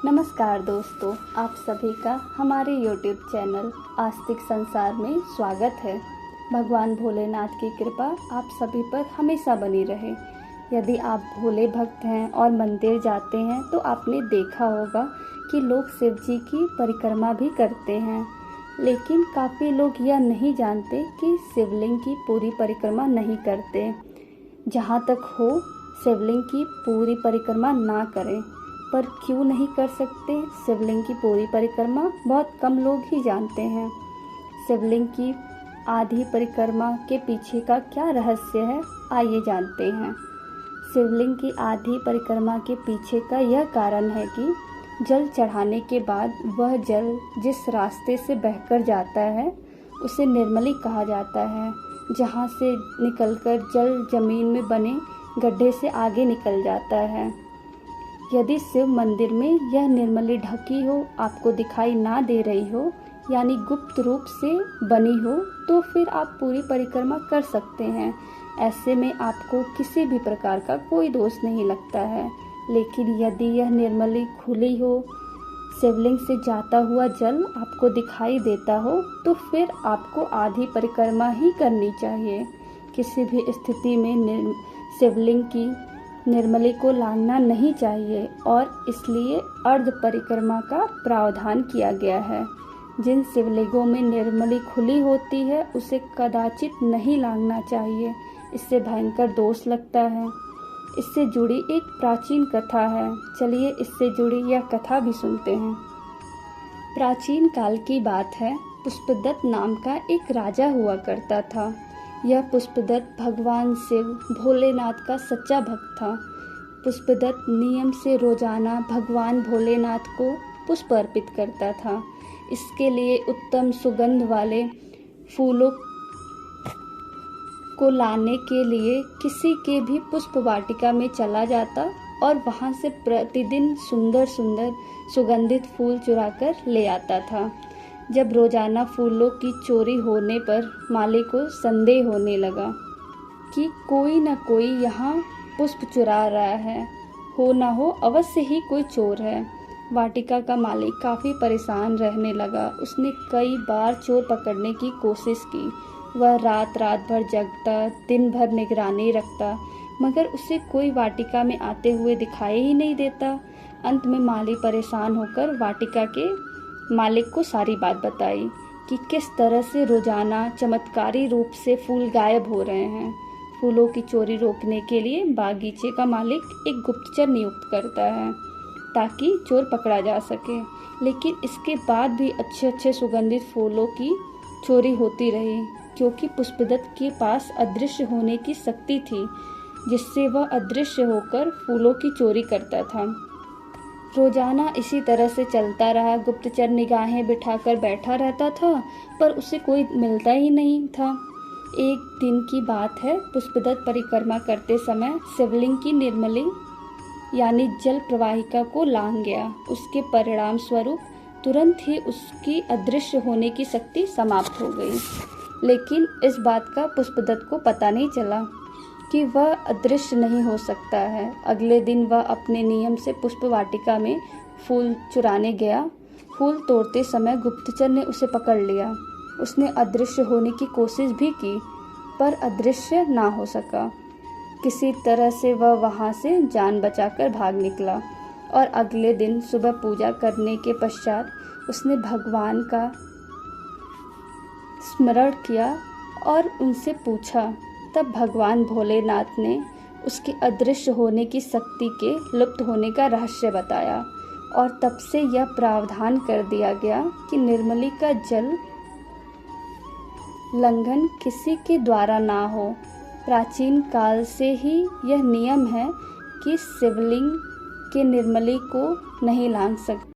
नमस्कार दोस्तों, आप सभी का हमारे YouTube चैनल आस्तिक संसार में स्वागत है। भगवान भोलेनाथ की कृपा आप सभी पर हमेशा बनी रहे। यदि आप भोले भक्त हैं और मंदिर जाते हैं तो आपने देखा होगा कि लोग शिव जी की परिक्रमा भी करते हैं, लेकिन काफ़ी लोग यह नहीं जानते कि शिवलिंग की पूरी परिक्रमा नहीं करते। जहाँ तक हो शिवलिंग की पूरी परिक्रमा ना करें। पर क्यों नहीं कर सकते शिवलिंग की पूरी परिक्रमा? बहुत कम लोग ही जानते हैं। शिवलिंग की आधी परिक्रमा के पीछे का क्या रहस्य है, आइए जानते हैं। शिवलिंग की आधी परिक्रमा के पीछे का यह कारण है कि जल चढ़ाने के बाद वह जल जिस रास्ते से बहकर जाता है उसे निर्मली कहा जाता है, जहाँ से निकलकर जल जमीन में बने गड्ढे से आगे निकल जाता है। यदि शिव मंदिर में यह निर्मली ढकी हो, आपको दिखाई ना दे रही हो, यानी गुप्त रूप से बनी हो, तो फिर आप पूरी परिक्रमा कर सकते हैं। ऐसे में आपको किसी भी प्रकार का कोई दोष नहीं लगता है। लेकिन यदि यह निर्मली खुली हो, शिवलिंग से जाता हुआ जल आपको दिखाई देता हो, तो फिर आपको आधी परिक्रमा ही करनी चाहिए। किसी भी स्थिति में शिवलिंग की निर्मली को लांघना नहीं चाहिए और इसलिए अर्ध परिक्रमा का प्रावधान किया गया है। जिन शिवलिंगों में निर्मली खुली होती है उसे कदाचित नहीं लांघना चाहिए, इससे भयंकर दोष लगता है। इससे जुड़ी एक प्राचीन कथा है, चलिए इससे जुड़ी यह कथा भी सुनते हैं। प्राचीन काल की बात है। पुष्पदत्त नाम का एक राजा हुआ करता था। यह पुष्पदत्त भगवान शिव भोलेनाथ का सच्चा भक्त था। पुष्पदत्त नियम से रोजाना भगवान भोलेनाथ को पुष्प अर्पित करता था। इसके लिए उत्तम सुगंध वाले फूलों को लाने के लिए किसी के भी पुष्प वाटिका में चला जाता और वहां से प्रतिदिन सुंदर सुंदर सुगंधित फूल चुराकर ले आता था। जब रोजाना फूलों की चोरी होने पर माली को संदेह होने लगा कि कोई न कोई यहाँ पुष्प चुरा रहा है, हो ना हो अवश्य ही कोई चोर है। वाटिका का मालिक काफ़ी परेशान रहने लगा। उसने कई बार चोर पकड़ने की कोशिश की। वह रात रात भर जगता, दिन भर निगरानी रखता, मगर उसे कोई वाटिका में आते हुए दिखाई ही नहीं देता। अंत में माली परेशान होकर वाटिका के मालिक को सारी बात बताई कि किस तरह से रोजाना चमत्कारी रूप से फूल गायब हो रहे हैं। फूलों की चोरी रोकने के लिए बागीचे का मालिक एक गुप्तचर नियुक्त करता है ताकि चोर पकड़ा जा सके। लेकिन इसके बाद भी अच्छे अच्छे सुगंधित फूलों की चोरी होती रही, क्योंकि पुष्पदत्त के पास अदृश्य होने की शक्ति थी, जिससे वह अदृश्य होकर फूलों की चोरी करता था। रोजाना इसी तरह से चलता रहा। गुप्तचर निगाहें बिठाकर बैठा रहता था, पर उसे कोई मिलता ही नहीं था। एक दिन की बात है। पुष्पदत्त परिक्रमा करते समय शिवलिंग की निर्मली यानी जल प्रवाहिका को लांघ गया। उसके परिणाम स्वरूप तुरंत ही उसकी अदृश्य होने की शक्ति समाप्त हो गई। लेकिन इस बात का पुष्पदत्त को पता नहीं चला कि वह अदृश्य नहीं हो सकता है। अगले दिन वह अपने नियम से पुष्प वाटिका में फूल चुराने गया। फूल तोड़ते समय गुप्तचर ने उसे पकड़ लिया। उसने अदृश्य होने की कोशिश भी की, पर अदृश्य ना हो सका। किसी तरह से वह वहां से जान बचाकर भाग निकला और अगले दिन सुबह पूजा करने के पश्चात उसने भगवान का स्मरण किया और उनसे पूछा। तब भगवान भोलेनाथ ने उसके अदृश्य होने की शक्ति के लुप्त होने का रहस्य बताया और तब से यह प्रावधान कर दिया गया कि निर्मली का जल लंघन किसी के द्वारा ना हो। प्राचीन काल से ही यह नियम है कि शिवलिंग के निर्मली को नहीं लांघ सकते।